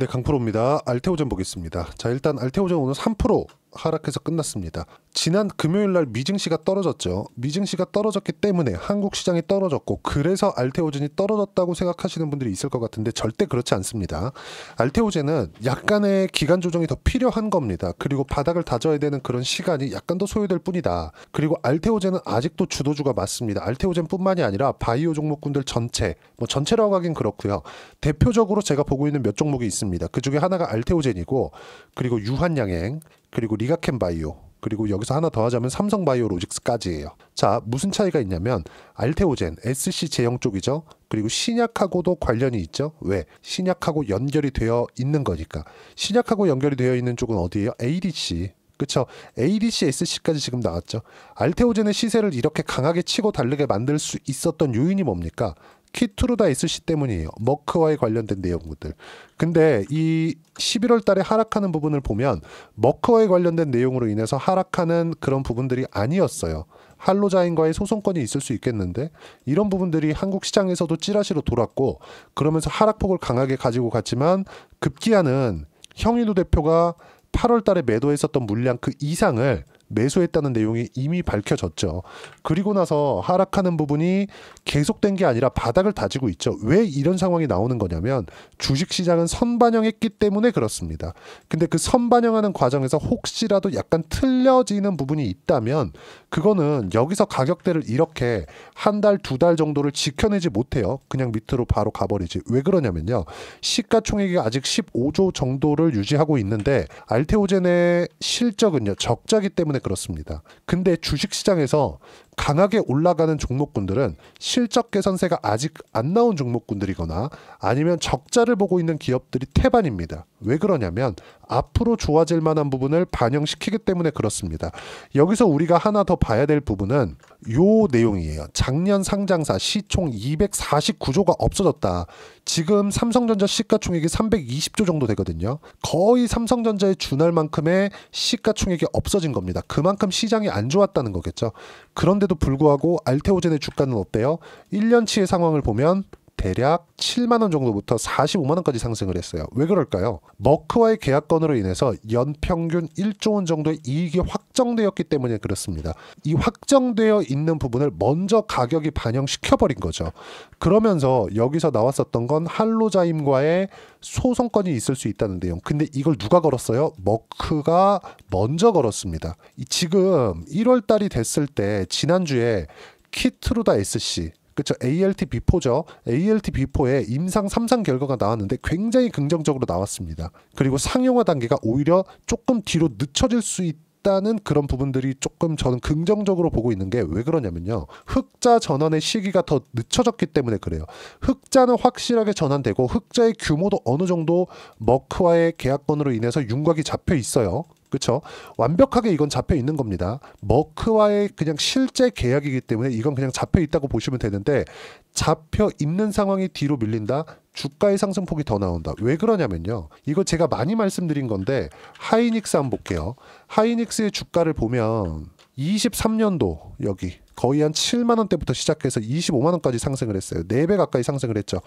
네, 강프로입니다. 알테오젠 보겠습니다. 자, 일단 알테오젠 오늘 3% 하락해서 끝났습니다. 지난 금요일날 미증시가 떨어졌죠. 미증시가 떨어졌기 때문에 한국 시장이 떨어졌고, 그래서 알테오젠이 떨어졌다고 생각하시는 분들이 있을 것 같은데 절대 그렇지 않습니다. 알테오젠은 약간의 기간 조정이 더 필요한 겁니다. 그리고 바닥을 다져야 되는 그런 시간이 약간 더 소요될 뿐이다. 그리고 알테오젠은 아직도 주도주가 맞습니다. 알테오젠 뿐만이 아니라 바이오 종목군들 전체, 전체라고 하긴 그렇고요. 대표적으로 제가 보고 있는 몇 종목이 있습니다. 그 중에 하나가 알테오젠이고, 그리고 유한양행, 그리고 리가켄바이오, 그리고 여기서 하나 더 하자면 삼성바이오로직스까지예요. 자, 무슨 차이가 있냐면 알테오젠, SC 제형 쪽이죠. 그리고 신약하고도 관련이 있죠. 왜? 신약하고 연결이 되어 있는 거니까. 신약하고 연결이 되어 있는 쪽은 어디예요? ADC. 그쵸? ADC, SC까지 지금 나왔죠. 알테오젠의 시세를 이렇게 강하게 치고 달르게 만들 수 있었던 요인이 뭡니까? 키트루다 SC 때문이에요. 머크와의 관련된 내용들. 근데 이 11월 달에 하락하는 부분을 보면 머크와의 관련된 내용으로 인해서 하락하는 그런 부분들이 아니었어요. 할로자인과의 소송권이 있을 수 있겠는데, 이런 부분들이 한국 시장에서도 찌라시로 돌았고, 그러면서 하락폭을 강하게 가지고 갔지만 급기야는 형인우 대표가 8월 달에 매도했었던 물량 그 이상을 매수했다는 내용이 이미 밝혀졌죠. 그리고 나서 하락하는 부분이 계속된 게 아니라 바닥을 다지고 있죠. 왜 이런 상황이 나오는 거냐면 주식시장은 선반영했기 때문에 그렇습니다. 근데 그 선반영하는 과정에서 혹시라도 약간 틀려지는 부분이 있다면 그거는 여기서 가격대를 이렇게 한 달, 두 달 정도를 지켜내지 못해요. 그냥 밑으로 바로 가버리지. 왜 그러냐면요. 시가총액이 아직 15조 정도를 유지하고 있는데 알테오젠의 실적은요. 적자기 때문에 그렇습니다. 근데 주식시장에서 강하게 올라가는 종목군들은 실적 개선세가 아직 안 나온 종목군들이거나 아니면 적자를 보고 있는 기업들이 태반입니다. 왜 그러냐면 앞으로 좋아질 만한 부분을 반영시키기 때문에 그렇습니다. 여기서 우리가 하나 더 봐야 될 부분은 요 내용이에요. 작년 상장사 시총 249조가 없어졌다. 지금 삼성전자 시가총액이 320조 정도 되거든요. 거의 삼성전자에 준할 만큼의 시가총액이 없어진 겁니다. 그만큼 시장이 안 좋았다는 거겠죠. 그런데도 불구하고 알테오젠의 주가는 어때요? 1년치의 상황을 보면 대략 7만원 정도부터 45만원까지 상승을 했어요. 왜 그럴까요? 머크와의 계약건으로 인해서 연평균 1조 원 정도의 이익이 확정되었기 때문에 그렇습니다. 이 확정되어 있는 부분을 먼저 가격이 반영시켜버린 거죠. 그러면서 여기서 나왔었던 건 할로자임과의 소송건이 있을 수 있다는 내용. 근데 이걸 누가 걸었어요? 머크가 먼저 걸었습니다. 지금 1월 달이 됐을 때 지난주에 키트루다 SC, 그쵸, ALT 비포죠. ALT 비포의 임상 3상 결과가 나왔는데 굉장히 긍정적으로 나왔습니다. 그리고 상용화 단계가 오히려 조금 뒤로 늦춰질 수 있다는 그런 부분들이 조금 저는 긍정적으로 보고 있는 게 왜 그러냐면요. 흑자 전환의 시기가 더 늦춰졌기 때문에 그래요. 흑자는 확실하게 전환되고 흑자의 규모도 어느 정도 머크와의 계약건으로 인해서 윤곽이 잡혀 있어요. 그렇죠? 완벽하게 이건 잡혀 있는 겁니다. 머크와의 그냥 실제 계약이기 때문에 이건 그냥 잡혀 있다고 보시면 되는데, 잡혀 있는 상황이 뒤로 밀린다? 주가의 상승폭이 더 나온다. 왜 그러냐면요. 이거 제가 많이 말씀드린 건데 하이닉스 한번 볼게요. 하이닉스의 주가를 보면 23년도 여기 거의 한 7만원대부터 시작해서 25만원까지 상승을 했어요. 4배 가까이 상승을 했죠.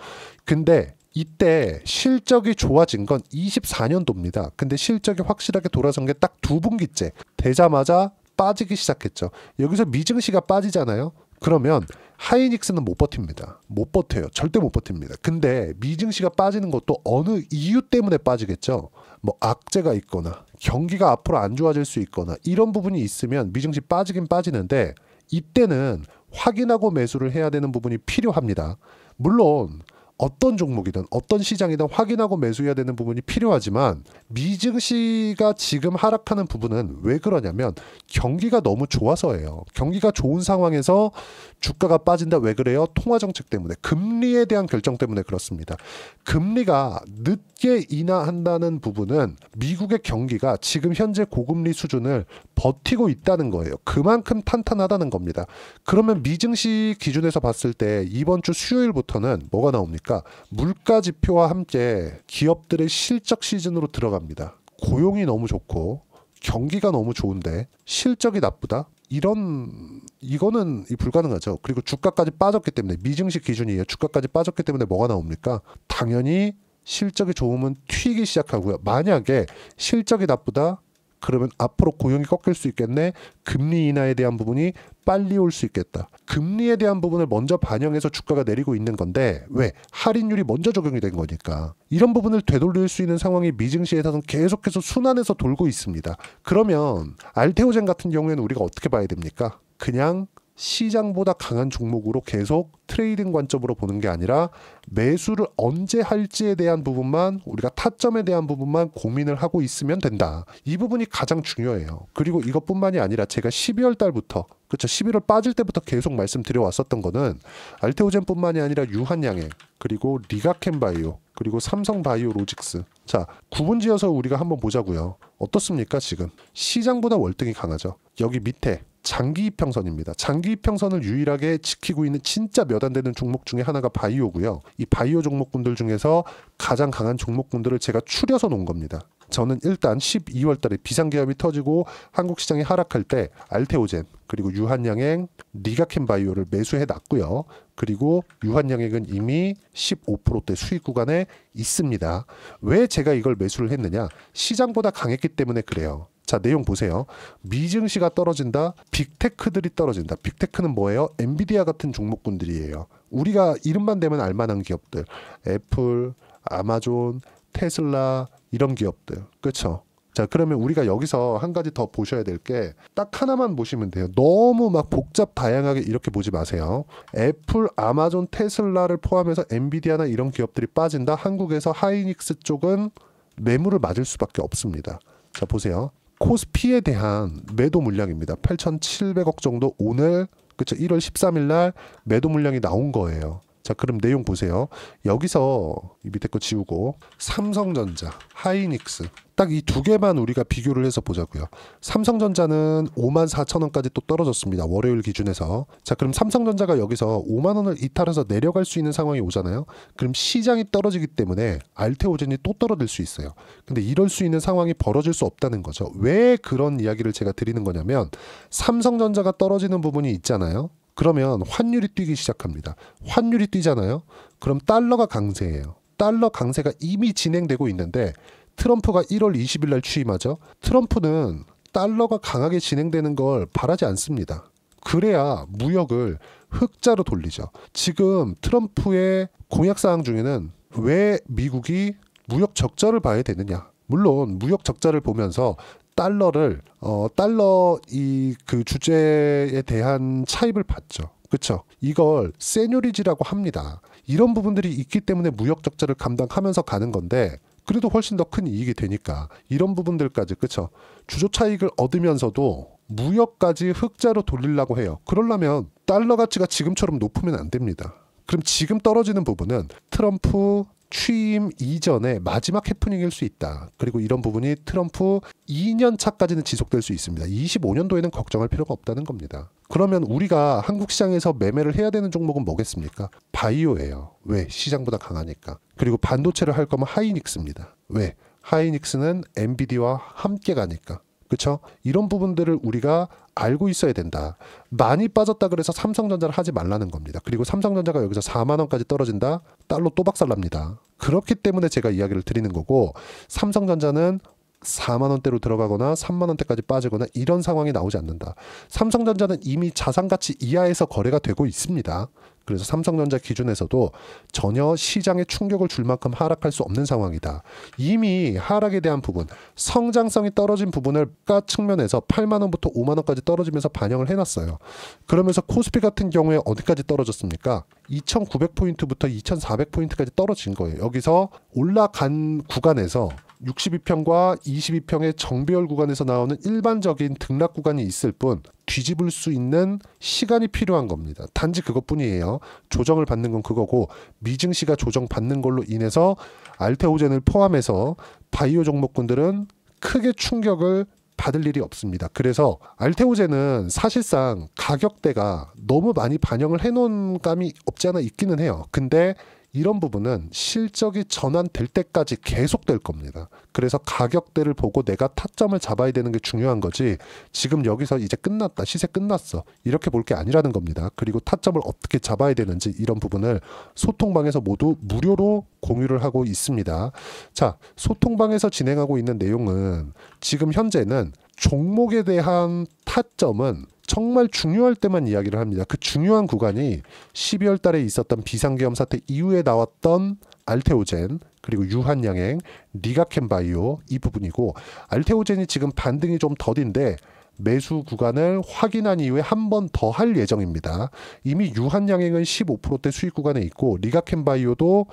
근데 이때 실적이 좋아진 건 24년도입니다. 근데 실적이 확실하게 돌아선 게 딱 2분기째 되자마자 빠지기 시작했죠. 여기서 미증시가 빠지잖아요. 그러면 하이닉스는 못 버팁니다. 못 버텨요. 절대 못 버팁니다. 근데 미증시가 빠지는 것도 어느 이유 때문에 빠지겠죠. 뭐 악재가 있거나 경기가 앞으로 안 좋아질 수 있거나 이런 부분이 있으면 미증시 빠지긴 빠지는데, 이때는 확인하고 매수를 해야 되는 부분이 필요합니다. 물론 어떤 종목이든 어떤 시장이든 확인하고 매수해야 되는 부분이 필요하지만 미증시가 지금 하락하는 부분은 왜 그러냐면 경기가 너무 좋아서예요. 경기가 좋은 상황에서 주가가 빠진다. 왜 그래요? 통화정책 때문에, 금리에 대한 결정 때문에 그렇습니다. 금리가 늦게 인하한다는 부분은 미국의 경기가 지금 현재 고금리 수준을 버티고 있다는 거예요. 그만큼 탄탄하다는 겁니다. 그러면 미증시 기준에서 봤을 때 이번 주 수요일부터는 뭐가 나옵니까? 물가 지표와 함께 기업들의 실적 시즌으로 들어갑니다. 고용이 너무 좋고 경기가 너무 좋은데 실적이 나쁘다? 이거는 불가능하죠. 그리고 주가까지 빠졌기 때문에, 미증시 기준이에요. 주가까지 빠졌기 때문에 뭐가 나옵니까? 당연히 실적이 좋으면 튀기 시작하고요. 만약에 실적이 나쁘다? 그러면 앞으로 고용이 꺾일 수 있겠네. 금리 인하에 대한 부분이 빨리 올 수 있겠다. 금리에 대한 부분을 먼저 반영해서 주가가 내리고 있는 건데 왜? 할인율이 먼저 적용이 된 거니까. 이런 부분을 되돌릴 수 있는 상황이 미증시에서는 계속해서 순환해서 돌고 있습니다. 그러면 알테오젠 같은 경우에는 우리가 어떻게 봐야 됩니까? 그냥 시장보다 강한 종목으로 계속 트레이딩 관점으로 보는 게 아니라 매수를 언제 할지에 대한 부분만, 우리가 타점에 대한 부분만 고민을 하고 있으면 된다. 이 부분이 가장 중요해요. 그리고 이것뿐만이 아니라 제가 12월 달부터, 그렇죠, 11월 빠질 때부터 계속 말씀드려 왔었던 거는 알테오젠뿐만이 아니라 유한양행, 그리고 리가켄바이오, 그리고 삼성바이오로직스. 자, 구분지어서 우리가 한번 보자고요. 어떻습니까? 지금 시장보다 월등히 강하죠. 여기 밑에 장기 이평선입니다. 장기 이평선을 유일하게 지키고 있는 진짜 몇 안 되는 종목 중에 하나가 바이오고요. 이 바이오 종목군들 중에서 가장 강한 종목군들을 제가 추려서 놓은 겁니다. 저는 일단 12월 달에 비상계엄이 터지고 한국 시장이 하락할 때 알테오젠, 그리고 유한양행, 리가켄바이오를 매수해 놨고요. 그리고 유한양행은 이미 15%대 수익 구간에 있습니다. 왜 제가 이걸 매수를 했느냐? 시장보다 강했기 때문에 그래요. 자, 내용 보세요. 미증시가 떨어진다. 빅테크들이 떨어진다. 빅테크는 뭐예요? 엔비디아 같은 종목군들이에요. 우리가 이름만 대면 알만한 기업들. 애플, 아마존, 테슬라 이런 기업들. 그렇죠? 자, 그러면 우리가 여기서 한 가지 더 보셔야 될 게 딱 하나만 보시면 돼요. 너무 막 복잡 다양하게 이렇게 보지 마세요. 애플, 아마존, 테슬라를 포함해서 엔비디아나 이런 기업들이 빠진다. 한국에서 하이닉스 쪽은 매물을 맞을 수밖에 없습니다. 자, 보세요. 코스피에 대한 매도 물량입니다. 8,700억 정도 오늘, 그쵸, 1월 13일 날 매도 물량이 나온 거예요. 자, 그럼 내용 보세요. 여기서 이 밑에 거 지우고 삼성전자, 하이닉스 딱 이 두 개만 우리가 비교를 해서 보자고요. 삼성전자는 54,000원까지 또 떨어졌습니다. 월요일 기준에서. 자, 그럼 삼성전자가 여기서 5만 원을 이탈해서 내려갈 수 있는 상황이 오잖아요. 그럼 시장이 떨어지기 때문에 알테오젠이 또 떨어질 수 있어요. 근데 이럴 수 있는 상황이 벌어질 수 없다는 거죠. 왜 그런 이야기를 제가 드리는 거냐면 삼성전자가 떨어지는 부분이 있잖아요. 그러면 환율이 뛰기 시작합니다. 환율이 뛰잖아요. 그럼 달러가 강세예요. 달러 강세가 이미 진행되고 있는데 트럼프가 1월 20일 날 취임하죠. 트럼프는 달러가 강하게 진행되는 걸 바라지 않습니다. 그래야 무역을 흑자로 돌리죠. 지금 트럼프의 공약사항 중에는 왜 미국이 무역 적자를 봐야 되느냐. 물론 무역 적자를 보면서 달러 이 그 주제에 대한 차입을 받죠. 그렇죠? 이걸 세뇨리지라고 합니다. 이런 부분들이 있기 때문에 무역 적자를 감당하면서 가는 건데 그래도 훨씬 더 큰 이익이 되니까 이런 부분들까지, 그렇죠? 주조 차익을 얻으면서도 무역까지 흑자로 돌리려고 해요. 그러려면 달러 가치가 지금처럼 높으면 안 됩니다. 그럼 지금 떨어지는 부분은 트럼프 취임 이전에 마지막 해프닝일 수 있다. 그리고 이런 부분이 트럼프 2년 차까지는 지속될 수 있습니다. 25년도에는 걱정할 필요가 없다는 겁니다. 그러면 우리가 한국 시장에서 매매를 해야 되는 종목은 뭐겠습니까? 바이오예요. 왜? 시장보다 강하니까. 그리고 반도체를 할 거면 하이닉스입니다. 왜? 하이닉스는 엔비디아와 함께 가니까. 그렇죠? 이런 부분들을 우리가 알고 있어야 된다. 많이 빠졌다 그래서 삼성전자를 하지 말라는 겁니다. 그리고 삼성전자가 여기서 4만 원까지 떨어진다? 달러 또 박살납니다. 그렇기 때문에 제가 이야기를 드리는 거고 삼성전자는 4만 원대로 들어가거나 3만 원대까지 빠지거나 이런 상황이 나오지 않는다. 삼성전자는 이미 자산가치 이하에서 거래가 되고 있습니다. 그래서 삼성전자 기준에서도 전혀 시장에 충격을 줄 만큼 하락할 수 없는 상황이다. 이미 하락에 대한 부분, 성장성이 떨어진 부분을 가 측면에서 8만 원부터 5만 원까지 떨어지면서 반영을 해놨어요. 그러면서 코스피 같은 경우에 어디까지 떨어졌습니까? 2,900포인트부터 2,400포인트까지 떨어진 거예요. 여기서 올라간 구간에서 62평과 22평의 정배열 구간에서 나오는 일반적인 등락 구간이 있을 뿐 뒤집을 수 있는 시간이 필요한 겁니다. 단지 그것뿐이에요. 조정을 받는 건 그거고 미증시가 조정받는 걸로 인해서 알테오젠을 포함해서 바이오 종목군들은 크게 충격을 받을 일이 없습니다. 그래서 알테오젠은 사실상 가격대가 너무 많이 반영을 해놓은 감이 없지 않아 있기는 해요. 근데 이런 부분은 실적이 전환될 때까지 계속될 겁니다. 그래서 가격대를 보고 내가 타점을 잡아야 되는 게 중요한 거지, 지금 여기서 이제 끝났다, 시세 끝났어, 이렇게 볼 게 아니라는 겁니다. 그리고 타점을 어떻게 잡아야 되는지 이런 부분을 소통방에서 모두 무료로 공유를 하고 있습니다. 자, 소통방에서 진행하고 있는 내용은 지금 현재는 종목에 대한 타점은 정말 중요할 때만 이야기를 합니다. 그 중요한 구간이 12월 달에 있었던 비상계엄 사태 이후에 나왔던 알테오젠, 그리고 유한양행, 리가켄바이오 이 부분이고, 알테오젠이 지금 반등이 좀 더딘데 매수 구간을 확인한 이후에 한 번 더 할 예정입니다. 이미 유한양행은 15%대 수익 구간에 있고, 리가켄바이오도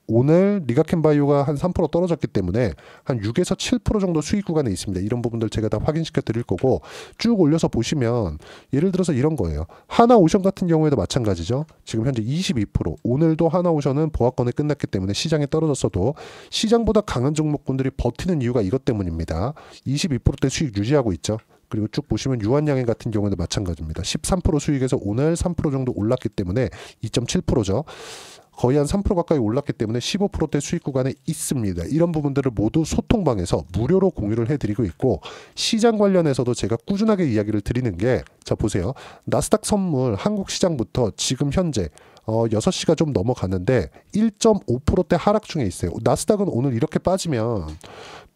오늘 리가켄바이오가 한 3% 떨어졌기 때문에 한 6에서 7% 정도 수익 구간에 있습니다. 이런 부분들 제가 다 확인시켜 드릴 거고, 쭉 올려서 보시면 예를 들어서 이런 거예요. 하나오션 같은 경우에도 마찬가지죠. 지금 현재 22%, 오늘도 하나오션은 보합권에 끝났기 때문에 시장에 떨어졌어도 시장보다 강한 종목군들이 버티는 이유가 이것 때문입니다. 22%대 수익 유지하고 있죠. 그리고 쭉 보시면 유한양행 같은 경우에도 마찬가지입니다. 13% 수익에서 오늘 3% 정도 올랐기 때문에 2.7%죠. 거의 한 3% 가까이 올랐기 때문에 15%대 수익 구간에 있습니다. 이런 부분들을 모두 소통방에서 무료로 공유를 해드리고 있고, 시장 관련해서도 제가 꾸준하게 이야기를 드리는 게, 자 보세요. 나스닥 선물 한국 시장부터 지금 현재 6시가 좀 넘어가는데 1.5%대 하락 중에 있어요. 나스닥은 오늘 이렇게 빠지면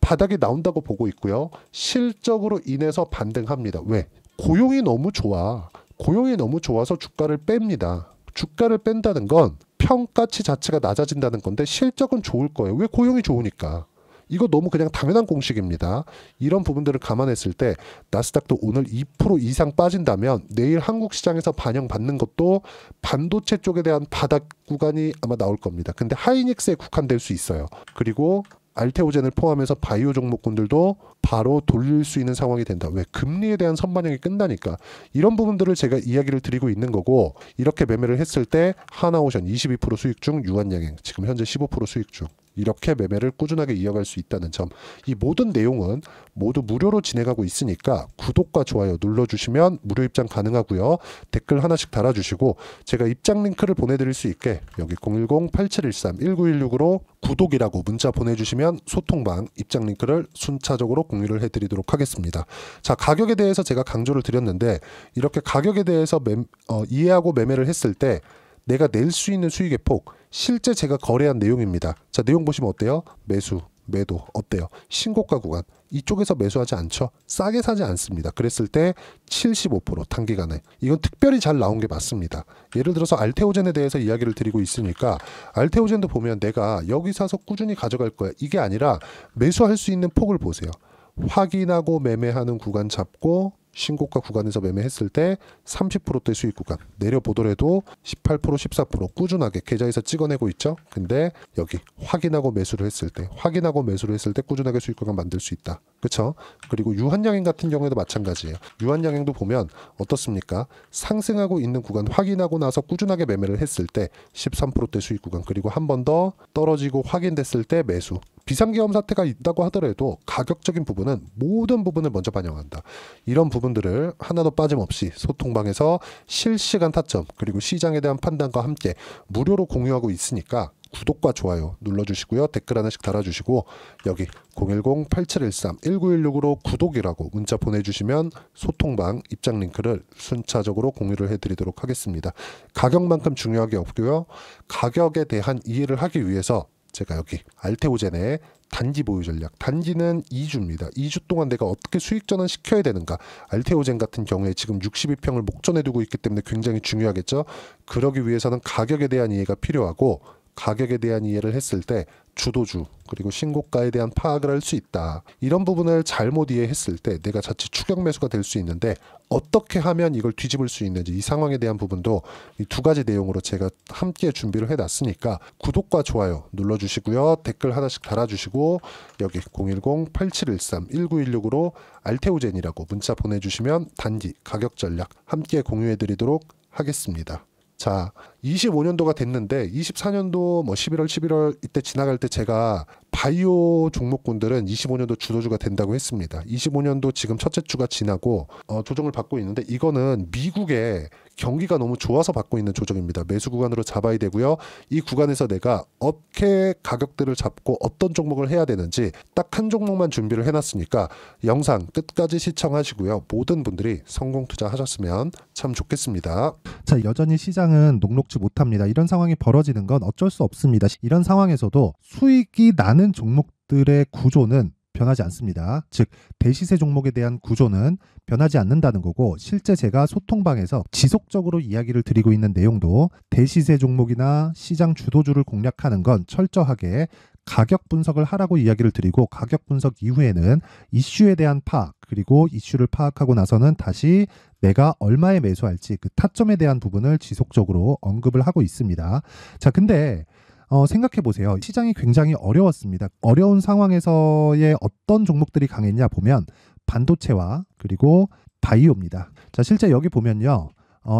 바닥이 나온다고 보고 있고요. 실적으로 인해서 반등합니다. 왜? 고용이 너무 좋아. 고용이 너무 좋아서 주가를 뺍니다. 주가를 뺀다는 건 평가치 자체가 낮아진다는 건데 실적은 좋을 거예요. 왜? 고용이 좋으니까. 이거 너무 그냥 당연한 공식입니다. 이런 부분들을 감안했을 때 나스닥도 오늘 2% 이상 빠진다면 내일 한국 시장에서 반영받는 것도 반도체 쪽에 대한 바닥 구간이 아마 나올 겁니다. 근데 하이닉스에 국한될 수 있어요. 그리고 알테오젠을 포함해서 바이오 종목군들도 바로 돌릴 수 있는 상황이 된다. 왜? 금리에 대한 선반영이 끝나니까. 이런 부분들을 제가 이야기를 드리고 있는 거고, 이렇게 매매를 했을 때 하나오션 22% 수익 중, 유한양행 지금 현재 15% 수익 중, 이렇게 매매를 꾸준하게 이어갈 수 있다는 점, 이 모든 내용은 모두 무료로 진행하고 있으니까 구독과 좋아요 눌러주시면 무료 입장 가능하고요. 댓글 하나씩 달아주시고 제가 입장 링크를 보내드릴 수 있게 여기 010-8713-1916으로 구독이라고 문자 보내주시면 소통방 입장 링크를 순차적으로 공유를 해드리도록 하겠습니다. 자, 가격에 대해서 제가 강조를 드렸는데, 이렇게 가격에 대해서 이해하고 매매를 했을 때 내가 낼 수 있는 수익의 폭, 실제 제가 거래한 내용입니다. 자, 내용 보시면 어때요? 매수, 매도 어때요? 신고가 구간 이쪽에서 매수하지 않죠? 싸게 사지 않습니다. 그랬을 때 75% 단기간에, 이건 특별히 잘 나온 게 맞습니다. 예를 들어서 알테오젠에 대해서 이야기를 드리고 있으니까 알테오젠도 보면 내가 여기 사서 꾸준히 가져갈 거야, 이게 아니라 매수할 수 있는 폭을 보세요. 확인하고 매매하는 구간 잡고 신고가 구간에서 매매했을 때 30%대 수익 구간 내려보더라도 18%, 14% 꾸준하게 계좌에서 찍어내고 있죠. 근데 여기 확인하고 매수를 했을 때, 확인하고 매수를 했을 때 꾸준하게 수익 구간 만들 수 있다. 그렇죠? 그리고 유한양행 같은 경우에도 마찬가지예요. 유한양행도 보면 어떻습니까? 상승하고 있는 구간 확인하고 나서 꾸준하게 매매를 했을 때 13%대 수익 구간, 그리고 한 번 더 떨어지고 확인됐을 때 매수. 비상계엄 사태가 있다고 하더라도 가격적인 부분은 모든 부분을 먼저 반영한다. 이런 부분들을 하나도 빠짐없이 소통방에서 실시간 타점, 그리고 시장에 대한 판단과 함께 무료로 공유하고 있으니까 구독과 좋아요 눌러주시고요. 댓글 하나씩 달아주시고 여기 010-8713-1916으로 구독이라고 문자 보내주시면 소통방 입장 링크를 순차적으로 공유를 해드리도록 하겠습니다. 가격만큼 중요한 게 없고요. 가격에 대한 이해를 하기 위해서 제가 여기 알테오젠의 단기 보유 전략, 단기는 2주입니다. 2주 동안 내가 어떻게 수익 전환 시켜야 되는가. 알테오젠 같은 경우에 지금 62평을 목전에 두고 있기 때문에 굉장히 중요하겠죠. 그러기 위해서는 가격에 대한 이해가 필요하고, 가격에 대한 이해를 했을 때 주도주 그리고 신고가에 대한 파악을 할 수 있다. 이런 부분을 잘못 이해했을 때 내가 자칫 추격 매수가 될 수 있는데 어떻게 하면 이걸 뒤집을 수 있는지, 이 상황에 대한 부분도 이 두 가지 내용으로 제가 함께 준비를 해놨으니까 구독과 좋아요 눌러주시고요. 댓글 하나씩 달아주시고 여기 010-8713-1916으로 알테오젠이라고 문자 보내주시면 단기 가격 전략 함께 공유해드리도록 하겠습니다. 자, 25년도가 됐는데 24년도 뭐 11월 11월 이때 지나갈 때 제가 바이오 종목군들은 25년도 주도주가 된다고 했습니다. 25년도 지금 첫째 주가 지나고 조정을 받고 있는데 이거는 미국의 경기가 너무 좋아서 받고 있는 조정입니다. 매수 구간으로 잡아야 되고요. 이 구간에서 내가 어떻게 가격들을 잡고 어떤 종목을 해야 되는지 딱 한 종목만 준비를 해놨으니까 영상 끝까지 시청하시고요. 모든 분들이 성공 투자하셨으면 참 좋겠습니다. 자, 여전히 시장은 녹록지 못합니다. 이런 상황이 벌어지는 건 어쩔 수 없습니다. 이런 상황에서도 수익이 나는 종목들의 구조는 변하지 않습니다. 즉 대시세 종목에 대한 구조는 변하지 않는다는 거고, 실제 제가 소통방에서 지속적으로 이야기를 드리고 있는 내용도 대시세 종목이나 시장 주도주를 공략하는 건 철저하게 가격 분석을 하라고 이야기를 드리고, 가격 분석 이후에는 이슈에 대한 파악, 그리고 이슈를 파악하고 나서는 다시 내가 얼마에 매수할지 그 타점에 대한 부분을 지속적으로 언급을 하고 있습니다. 자, 근데 생각해 보세요. 시장이 굉장히 어려웠습니다. 어려운 상황에서의 어떤 종목들이 강했냐 보면 반도체와 그리고 바이오입니다. 자, 실제 여기 보면요.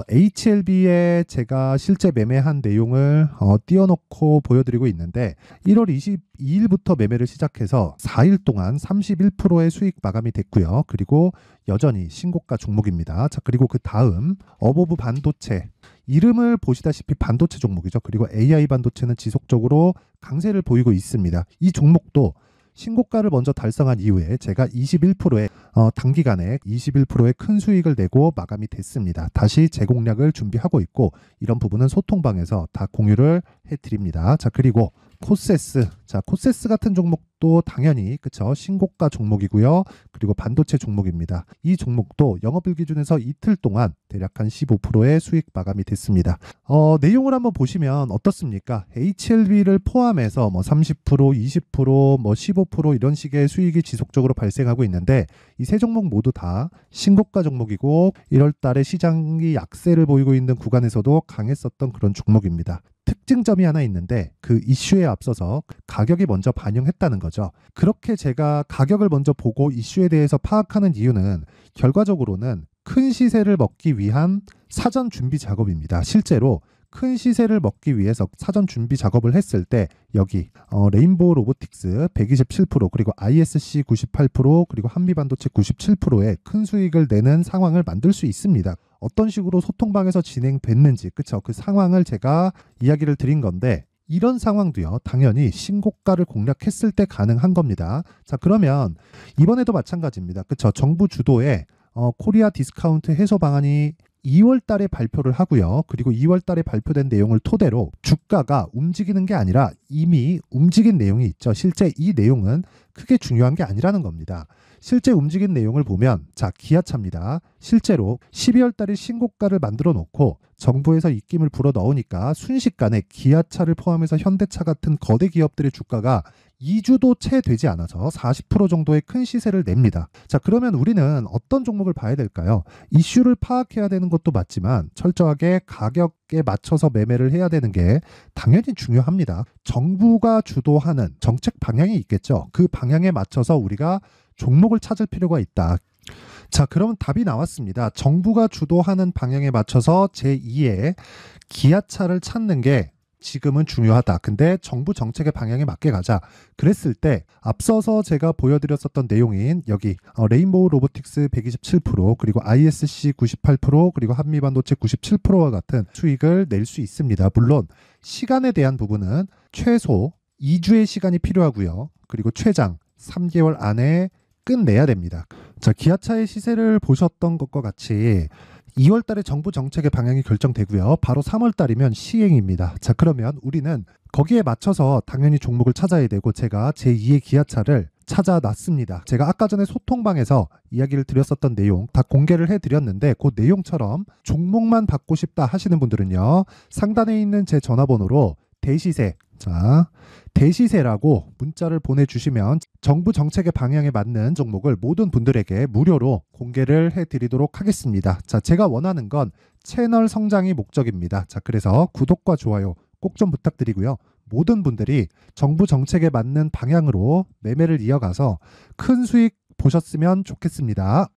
HLB에 제가 실제 매매한 내용을 띄워놓고 보여드리고 있는데 1월 22일부터 매매를 시작해서 4일 동안 31%의 수익 마감이 됐고요. 그리고 여전히 신고가 종목입니다. 자, 그리고 그 다음 어보브 반도체, 이름을 보시다시피 반도체 종목이죠. 그리고 AI 반도체는 지속적으로 강세를 보이고 있습니다. 이 종목도 신고가를 먼저 달성한 이후에 제가 21%의 단기간에 21%의 큰 수익을 내고 마감이 됐습니다. 다시 재공략을 준비하고 있고, 이런 부분은 소통방에서 다 공유를 해드립니다. 자, 그리고 코세스. 자, 코세스 같은 종목도 당연히 그쵸, 신고가 종목이고요. 그리고 반도체 종목입니다. 이 종목도 영업일 기준에서 이틀 동안 대략 한 15%의 수익 마감이 됐습니다. 내용을 한번 보시면 어떻습니까? HLB를 포함해서 뭐 30%, 20%, 뭐 15% 이런 식의 수익이 지속적으로 발생하고 있는데, 이 세 종목 모두 다 신고가 종목이고 1월 달에 시장이 약세를 보이고 있는 구간에서도 강했었던 그런 종목입니다. 특징점이 하나 있는데 그 이슈에 앞서서 가격이 먼저 반영했다는 거죠. 그렇게 제가 가격을 먼저 보고 이슈에 대해서 파악하는 이유는 결과적으로는 큰 시세를 먹기 위한 사전 준비 작업입니다. 실제로 큰 시세를 먹기 위해서 사전 준비 작업을 했을 때 여기 레인보우 로보틱스 127%, 그리고 ISC 98%, 그리고 한미반도체 97%의 큰 수익을 내는 상황을 만들 수 있습니다. 어떤 식으로 소통방에서 진행됐는지, 그쵸? 그 상황을 제가 이야기를 드린 건데, 이런 상황도요, 당연히 신고가를 공략했을 때 가능한 겁니다. 자, 그러면 이번에도 마찬가지입니다. 그쵸? 정부 주도의 코리아 디스카운트 해소 방안이 2월 달에 발표를 하고요. 그리고 2월 달에 발표된 내용을 토대로 주가가 움직이는 게 아니라 이미 움직인 내용이 있죠. 실제 이 내용은 크게 중요한 게 아니라는 겁니다. 실제 움직인 내용을 보면, 자, 기아차입니다. 실제로 12월 달에 신고가를 만들어 놓고 정부에서 입김을 불어 넣으니까 순식간에 기아차를 포함해서 현대차 같은 거대 기업들의 주가가 2주도 채 되지 않아서 40% 정도의 큰 시세를 냅니다. 자, 그러면 우리는 어떤 종목을 봐야 될까요? 이슈를 파악해야 되는 것도 맞지만 철저하게 가격에 맞춰서 매매를 해야 되는 게 당연히 중요합니다. 정부가 주도하는 정책 방향이 있겠죠. 그 방향에 맞춰서 우리가 종목을 찾을 필요가 있다. 자, 그러면 답이 나왔습니다. 정부가 주도하는 방향에 맞춰서 제2의 기아차를 찾는 게 지금은 중요하다. 근데 정부 정책의 방향에 맞게 가자. 그랬을 때 앞서서 제가 보여드렸었던 내용인 여기 레인보우 로보틱스 127%, 그리고 ISC 98%, 그리고 한미반도체 97%와 같은 수익을 낼 수 있습니다. 물론 시간에 대한 부분은 최소 2주의 시간이 필요하고요. 그리고 최장 3개월 안에 끝내야 됩니다. 자, 기아차의 시세를 보셨던 것과 같이 2월 달에 정부 정책의 방향이 결정되고요. 바로 3월 달이면 시행입니다. 자, 그러면 우리는 거기에 맞춰서 당연히 종목을 찾아야 되고, 제가 제2의 기아차를 찾아놨습니다. 제가 아까 전에 소통방에서 이야기를 드렸었던 내용 다 공개를 해드렸는데, 그 내용처럼 종목만 받고 싶다 하시는 분들은요, 상단에 있는 제 전화번호로 대시세, 자, 대시세라고 문자를 보내주시면 정부 정책의 방향에 맞는 종목을 모든 분들에게 무료로 공개를 해드리도록 하겠습니다. 자, 제가 원하는 건 채널 성장이 목적입니다. 자, 그래서 구독과 좋아요 꼭 좀 부탁드리고요. 모든 분들이 정부 정책에 맞는 방향으로 매매를 이어가서 큰 수익 보셨으면 좋겠습니다.